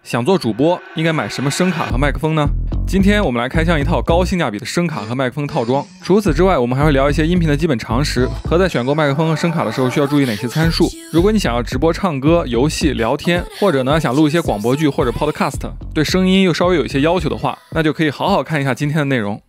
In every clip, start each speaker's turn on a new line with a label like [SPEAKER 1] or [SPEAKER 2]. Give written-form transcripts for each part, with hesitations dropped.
[SPEAKER 1] 想做主播，应该买什么声卡和麦克风呢？今天我们来开箱一套高性价比的声卡和麦克风套装。除此之外，我们还会聊一些音频的基本常识和在选购麦克风和声卡的时候需要注意哪些参数。如果你想要直播唱歌、游戏、聊天，或者呢想录一些广播剧或者 podcast， 对声音又稍微有一些要求的话，那就可以好好看一下今天的内容。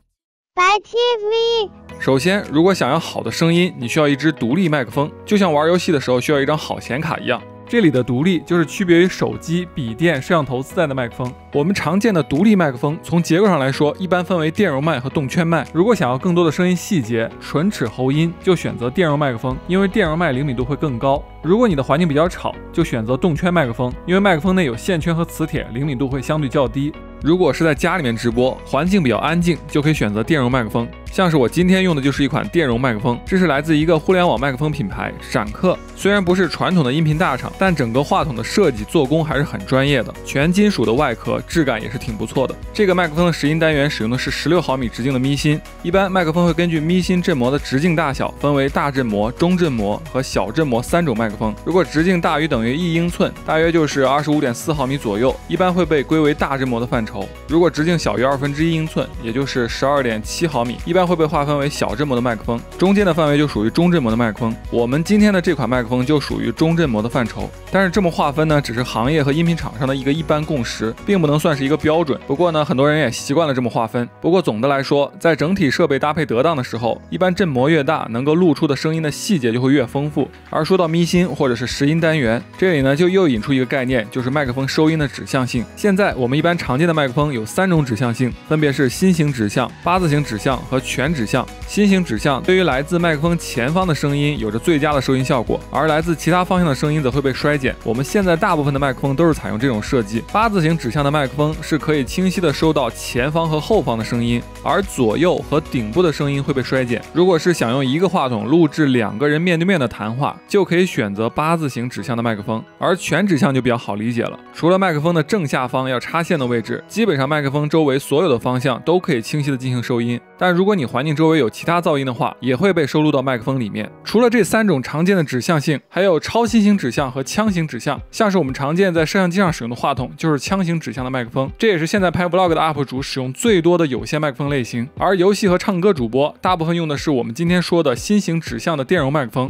[SPEAKER 2] 白 TV。
[SPEAKER 1] 首先，如果想要好的声音，你需要一支独立麦克风，就像玩游戏的时候需要一张好显卡一样。这里的独立就是区别于手机、笔电、摄像头自带的麦克风。我们常见的独立麦克风，从结构上来说，一般分为电容麦和动圈麦。如果想要更多的声音细节、唇齿喉音，就选择电容麦克风，因为电容麦灵敏度会更高。如果你的环境比较吵，就选择动圈麦克风，因为麦克风内有线圈和磁铁，灵敏度会相对较低。如果是在家里面直播，环境比较安静，就可以选择电容麦克风。像是我今天用的就是一款电容麦克风，这是来自一个互联网麦克风品牌闪克。虽然不是传统的音频大厂，但整个话筒的设计做工还是很专业的，全金属的外壳质感也是挺不错的。这个麦克风的拾音单元使用的是16毫米直径的咪芯。一般麦克风会根据咪芯振膜的直径大小分为大振膜、中振膜和小振膜3种麦克风。如果直径大于等于1英寸，大约就是25.4毫米左右，一般会被归为大振膜的范畴。如果直径小于1/2英寸，也就是12.7毫米，一般会被划分为小振膜的麦克风，中间的范围就属于中振膜的麦克风。我们今天的这款麦克风就属于中振膜的范畴，但是这么划分呢，只是行业和音频厂商的一个一般共识，并不能算是一个标准。不过呢，很多人也习惯了这么划分。不过总的来说，在整体设备搭配得当的时候，一般振膜越大，能够录出的声音的细节就会越丰富。而说到咪芯或者是拾音单元，这里呢就又引出一个概念，就是麦克风收音的指向性。现在我们一般常见的麦克风有3种指向性，分别是心形指向、八字形指向和全指向。心形指向对于来自麦克风前方的声音有着最佳的收音效果，而来自其他方向的声音则会被衰减。我们现在大部分的麦克风都是采用这种设计。八字形指向的麦克风是可以清晰的收到前方和后方的声音，而左右和顶部的声音会被衰减。如果是想用一个话筒录制2个人面对面的谈话，就可以选择八字形指向的麦克风。而全指向就比较好理解了，除了麦克风的正下方要插线的位置，基本上麦克风周围所有的方向都可以清晰的进行收音。但如果你环境周围有其他噪音的话，也会被收录到麦克风里面。除了这3种常见的指向性，还有超心形指向和腔形指向。像是我们常见在摄像机上使用的话筒，就是腔形指向的麦克风，这也是现在拍 vlog 的 UP 主使用最多的有线麦克风类型。而游戏和唱歌主播大部分用的是我们今天说的心形指向的电容麦克风。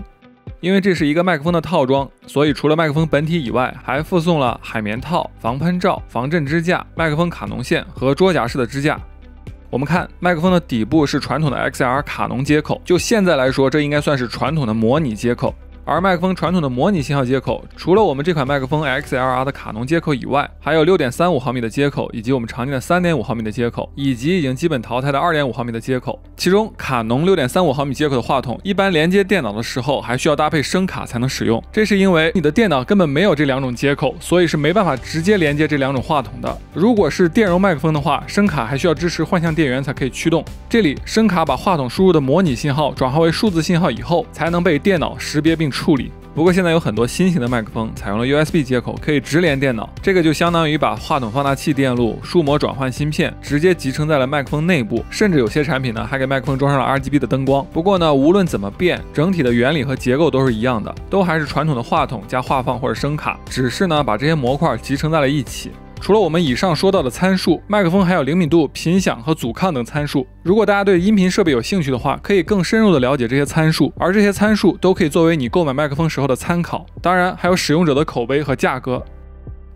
[SPEAKER 1] 因为这是一个麦克风的套装，所以除了麦克风本体以外，还附送了海绵套、防喷罩、防震支架、麦克风卡农线和桌夹式的支架。我们看麦克风的底部是传统的 XLR 卡农接口，就现在来说，这应该算是传统的模拟接口。而麦克风传统的模拟信号接口，除了我们这款麦克风 XLR 的卡农接口以外，还有 6.35 毫米的接口，以及我们常见的 3.5 毫米的接口，以及已经基本淘汰的 2.5 毫米的接口。其中卡农 6.35 毫米接口的话筒，一般连接电脑的时候还需要搭配声卡才能使用，这是因为你的电脑根本没有这2种接口，所以是没办法直接连接这2种话筒的。如果是电容麦克风的话，声卡还需要支持幻象电源才可以驱动。这里声卡把话筒输入的模拟信号转化为数字信号以后，才能被电脑识别并处理。不过现在有很多新型的麦克风采用了 USB 接口，可以直连电脑，这个就相当于把话筒放大器电路、数模转换芯片直接集成在了麦克风内部，甚至有些产品呢还给麦克风装上了 RGB 的灯光。不过呢，无论怎么变，整体的原理和结构都是一样的，都还是传统的话筒加话放或者声卡，只是呢把这些模块集成在了一起。除了我们以上说到的参数，麦克风还有灵敏度、频响和阻抗等参数。如果大家对音频设备有兴趣的话，可以更深入的了解这些参数，而这些参数都可以作为你购买麦克风时候的参考。当然，还有使用者的口碑和价格。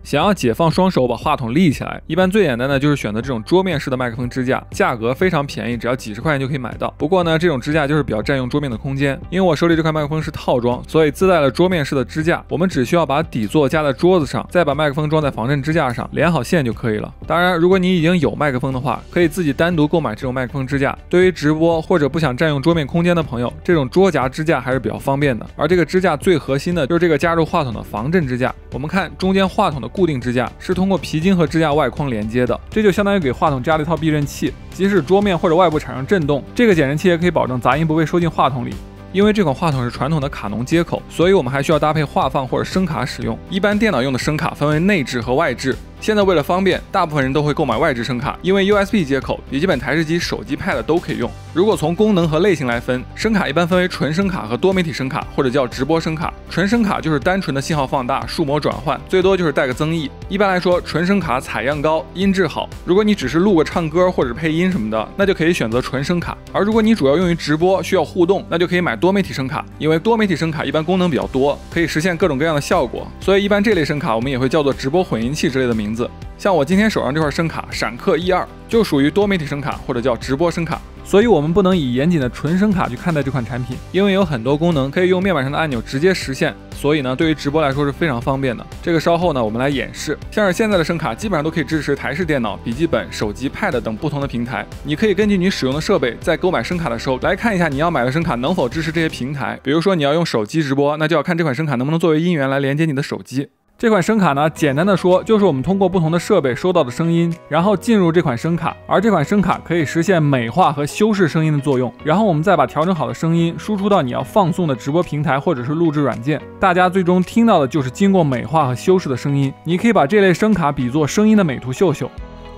[SPEAKER 1] 想要解放双手把话筒立起来，一般最简单的就是选择这种桌面式的麦克风支架，价格非常便宜，只要几十块钱就可以买到。不过呢，这种支架就是比较占用桌面的空间。因为我手里这块麦克风是套装，所以自带了桌面式的支架，我们只需要把底座架在桌子上，再把麦克风装在防震支架上，连好线就可以了。当然，如果你已经有麦克风的话，可以自己单独购买这种麦克风支架。对于直播或者不想占用桌面空间的朋友，这种桌夹支架还是比较方便的。而这个支架最核心的就是这个加入话筒的防震支架。我们看中间话筒的固定支架是通过皮筋和支架外框连接的，这就相当于给话筒加了一套避震器，即使桌面或者外部产生震动，这个减震器也可以保证杂音不被收进话筒里。因为这款话筒是传统的卡农接口，所以我们还需要搭配话放或者声卡使用。一般电脑用的声卡分为内置和外置，现在为了方便，大部分人都会购买外置声卡，因为 USB 接口笔记本、台式机、手机、Pad 都可以用。如果从功能和类型来分，声卡一般分为纯声卡和多媒体声卡，或者叫直播声卡。纯声卡就是单纯的信号放大、数模转换，最多就是带个增益。一般来说，纯声卡采样高，音质好。如果你只是录个唱歌或者配音什么的，那就可以选择纯声卡。而如果你主要用于直播，需要互动，那就可以买多媒体声卡，因为多媒体声卡一般功能比较多，可以实现各种各样的效果，所以一般这类声卡我们也会叫做直播混音器之类的名字。像我今天手上这块声卡闪客E2就属于多媒体声卡或者叫直播声卡，所以我们不能以严谨的纯声卡去看待这款产品，因为有很多功能可以用面板上的按钮直接实现，所以呢对于直播来说是非常方便的。这个稍后呢我们来演示。像是现在的声卡基本上都可以支持台式电脑、笔记本、手机、Pad 等不同的平台，你可以根据你使用的设备在购买声卡的时候来看一下你要买的声卡能否支持这些平台。比如说你要用手机直播，那就要看这款声卡能不能作为音源来连接你的手机。这款声卡呢，简单的说就是我们通过不同的设备收到的声音，然后进入这款声卡，而这款声卡可以实现美化和修饰声音的作用，然后我们再把调整好的声音输出到你要放送的直播平台或者是录制软件，大家最终听到的就是经过美化和修饰的声音。你可以把这类声卡比作声音的美图秀秀。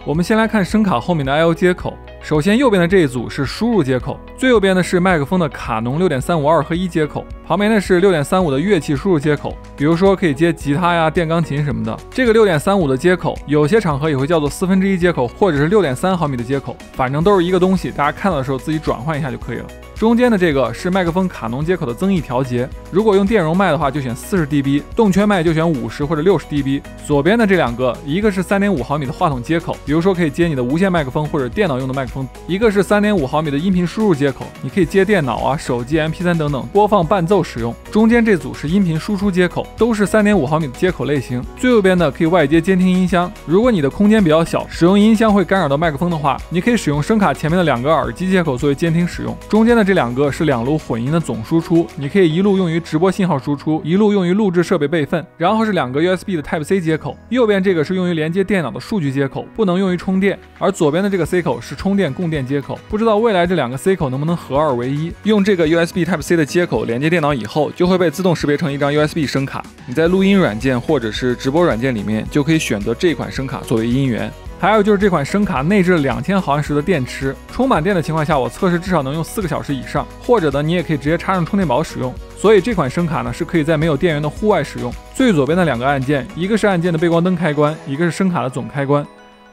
[SPEAKER 1] 我们先来看声卡后面的 I/O 接口。首先右边的这一组是输入接口，最右边的是麦克风的卡农 6.352 合一接口，旁边的是 6.35 的乐器输入接口，比如说可以接吉他呀、电钢琴什么的。这个 6.35 的接口有些场合也会叫做1/4接口，或者是 6.3毫米的接口，反正都是一个东西，大家看到的时候自己转换一下就可以了。中间的这个是麦克风卡农接口的增益调节，如果用电容麦的话就选40 dB， 动圈麦就选50或者60 dB。左边的这两个，一个是 3.5毫米的话筒接口，比如说可以接你的无线麦克风或者电脑用的麦克风，一个是 3.5毫米的音频输入接口，你可以接电脑啊、手机、MP3 等等播放伴奏使用。中间这组是音频输出接口，都是 3.5毫米的接口类型。最右边的可以外接监听音箱，如果你的空间比较小，使用音箱会干扰到麦克风的话，你可以使用声卡前面的两个耳机接口作为监听使用。中间的这两个是2路混音的总输出，你可以一路用于直播信号输出，一路用于录制设备备份。然后是2个 USB 的 Type-C 接口，右边这个是用于连接电脑的数据接口，不能用于充电，而左边的这个 C 口是充电供电接口。不知道未来这2个 C 口能不能合二为一，用这个 USB Type-C 的接口连接电脑以后，就会被自动识别成一张 USB 声卡。你在录音软件或者是直播软件里面就可以选择这款声卡作为音源。还有就是这款声卡内置了2000毫安时的电池，充满电的情况下，我测试至少能用4个小时以上，或者呢你也可以直接插上充电宝使用。所以这款声卡呢是可以在没有电源的户外使用。最左边的2个按键，一个是按键的背光灯开关，一个是声卡的总开关。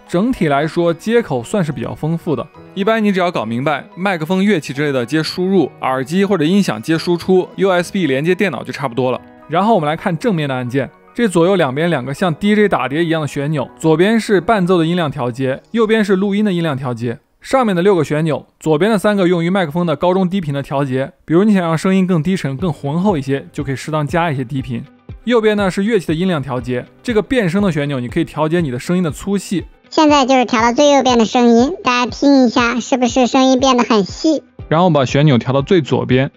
[SPEAKER 1] 整体来说接口算是比较丰富的，一般你只要搞明白麦克风、乐器之类的接输入，耳机或者音响接输出， USB 连接电脑就差不多了。然后我们来看正面的按键，这左右两边2个像 DJ 打碟一样的旋钮，左边是伴奏的音量调节，右边是录音的音量调节。上面的6个旋钮，左边的3个用于麦克风的高中低频的调节，比如你想让声音更低沉、更浑厚一些，就可以适当加一些低频。右边呢是乐器的音量调节，这个变声的旋钮你可以调节你的声音的粗细。
[SPEAKER 2] 现在就是调到最右边的声音，大家听一下，是不是声音变得很细？
[SPEAKER 1] 然后把旋钮调到最左边。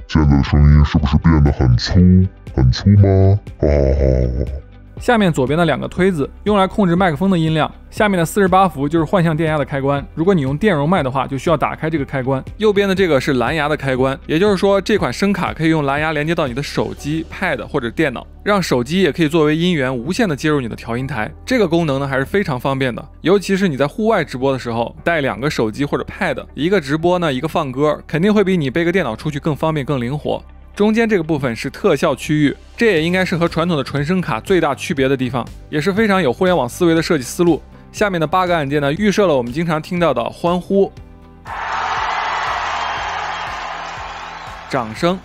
[SPEAKER 3] 现在声音是不是变得很粗？很粗吗？
[SPEAKER 1] 下面左边的2个推子用来控制麦克风的音量，下面的48伏就是幻象电压的开关，如果你用电容麦的话就需要打开这个开关。右边的这个是蓝牙的开关，也就是说这款声卡可以用蓝牙连接到你的手机、Pad 或者电脑，让手机也可以作为音源无线的接入你的调音台。这个功能呢还是非常方便的，尤其是你在户外直播的时候，带2个手机或者 Pad， 一个直播呢一个放歌，肯定会比你背个电脑出去更方便更灵活。中间这个部分是特效区域，这也应该是和传统的纯声卡最大区别的地方，也是非常有互联网思维的设计思路。下面的8个按键呢，预设了我们经常听到的欢呼、掌声、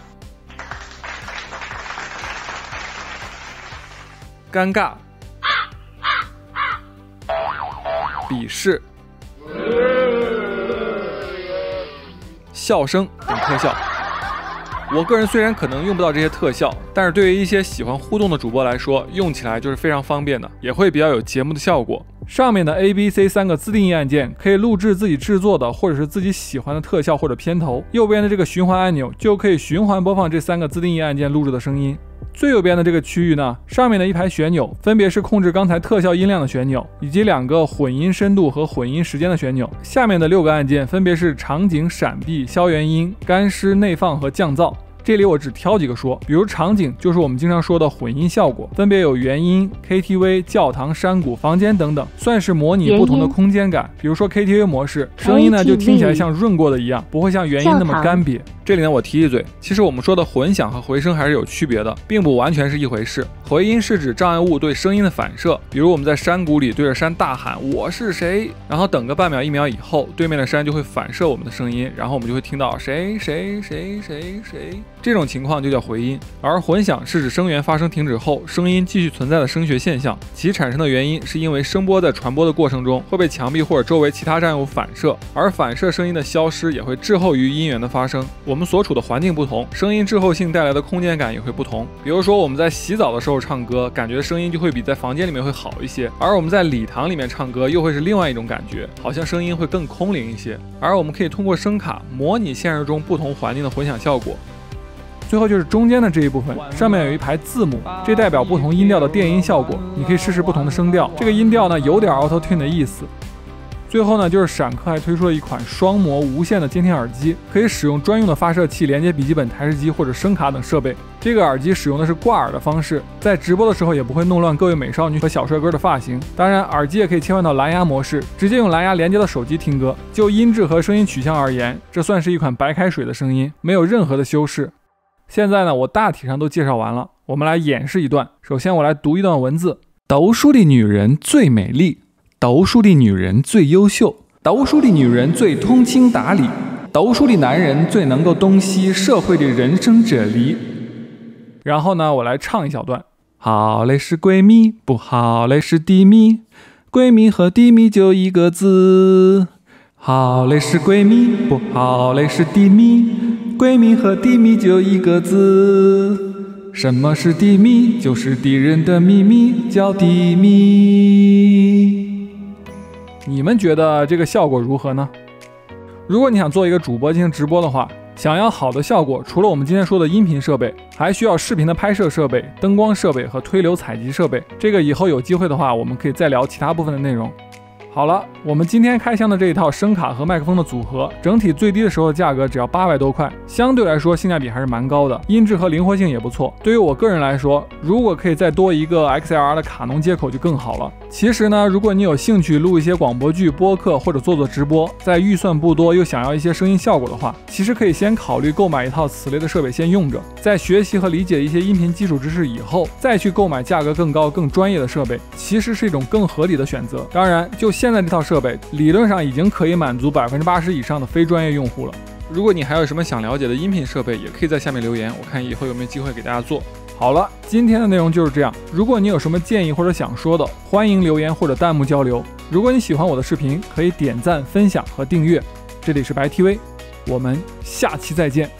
[SPEAKER 1] 尴尬、鄙视、笑声等特效。我个人虽然可能用不到这些特效，但是对于一些喜欢互动的主播来说，用起来就是非常方便的，也会比较有节目的效果。上面的 A、B、C 3个自定义按键可以录制自己制作的或者是自己喜欢的特效或者片头，右边的这个循环按钮就可以循环播放这3个自定义按键录制的声音。最右边的这个区域呢，上面的一排旋钮分别是控制刚才特效音量的旋钮，以及2个混音深度和混音时间的旋钮。下面的6个按键分别是场景、闪避、消元音、干湿、内放和降噪。这里我只挑几个说，比如场景就是我们经常说的混音效果，分别有原音、KTV、教堂、山谷、房间等等，算是模拟不同的空间感。比如说 KTV 模式，声音呢就听起来像润过的一样，不会像原音那么干瘪。这里呢我提一嘴，其实我们说的混响和回声还是有区别的，并不完全是一回事。回音是指障碍物对声音的反射，比如我们在山谷里对着山大喊我是谁，然后等个半秒1秒以后，对面的山就会反射我们的声音，然后我们就会听到谁谁谁谁谁，这种情况就叫回音。而混响是指声源发生停止后，声音继续存在的声学现象，其产生的原因是因为声波在传播的过程中会被墙壁或者周围其他障碍物反射，而反射声音的消失也会滞后于音源的发生。我们所处的环境不同，声音滞后性带来的空间感也会不同。比如说我们在洗澡的时候唱歌，感觉声音就会比在房间里面会好一些，而我们在礼堂里面唱歌又会是另外一种感觉，好像声音会更空灵一些。而我们可以通过声卡模拟现实中不同环境的混响效果。最后就是中间的这一部分，上面有一排字母，这代表不同音调的电音效果，你可以试试不同的声调。这个音调呢有点 Auto Tune 的意思。最后呢，就是闪客还推出了一款双模无线的监听耳机，可以使用专用的发射器连接笔记本、台式机或者声卡等设备。这个耳机使用的是挂耳的方式，在直播的时候也不会弄乱各位美少女和小帅哥的发型。当然，耳机也可以切换到蓝牙模式，直接用蓝牙连接到手机听歌。就音质和声音取向而言，这算是一款白开水的声音，没有任何的修饰。现在呢，我大体上都介绍完了，我们来演示一段。首先我来读一段文字：读书的女人最美丽，读书的女人最优秀，读书的女人最通情达理，读书的男人最能够洞悉社会的人生哲理。然后呢，我来唱一小段：好嘞是闺蜜，不好嘞是低蜜，闺蜜和低蜜就一个字。好嘞是闺蜜，不好嘞是低蜜，闺蜜和低蜜就一个字。什么是低蜜？就是敌人的秘密，叫低蜜。你们觉得这个效果如何呢？如果你想做一个主播进行直播的话，想要好的效果，除了我们今天说的音频设备，还需要视频的拍摄设备、灯光设备和推流采集设备。这个以后有机会的话，我们可以再聊其他部分的内容。好了，我们今天开箱的这一套声卡和麦克风的组合，整体最低的时候的价格只要800多块，相对来说性价比还是蛮高的，音质和灵活性也不错。对于我个人来说，如果可以再多一个 XLR 的卡农接口就更好了。其实呢，如果你有兴趣录一些广播剧、播客或者做直播，在预算不多又想要一些声音效果的话，其实可以先考虑购买一套此类的设备先用着，在学习和理解一些音频基础知识以后，再去购买价格更高、更专业的设备，其实是一种更合理的选择。当然，就现在这套设备理论上已经可以满足80%以上的非专业用户了。如果你还有什么想了解的音频设备，也可以在下面留言，我看以后有没有机会给大家做。好了，今天的内容就是这样。如果你有什么建议或者想说的，欢迎留言或者弹幕交流。如果你喜欢我的视频，可以点赞、分享和订阅。这里是白 TV，我们下期再见。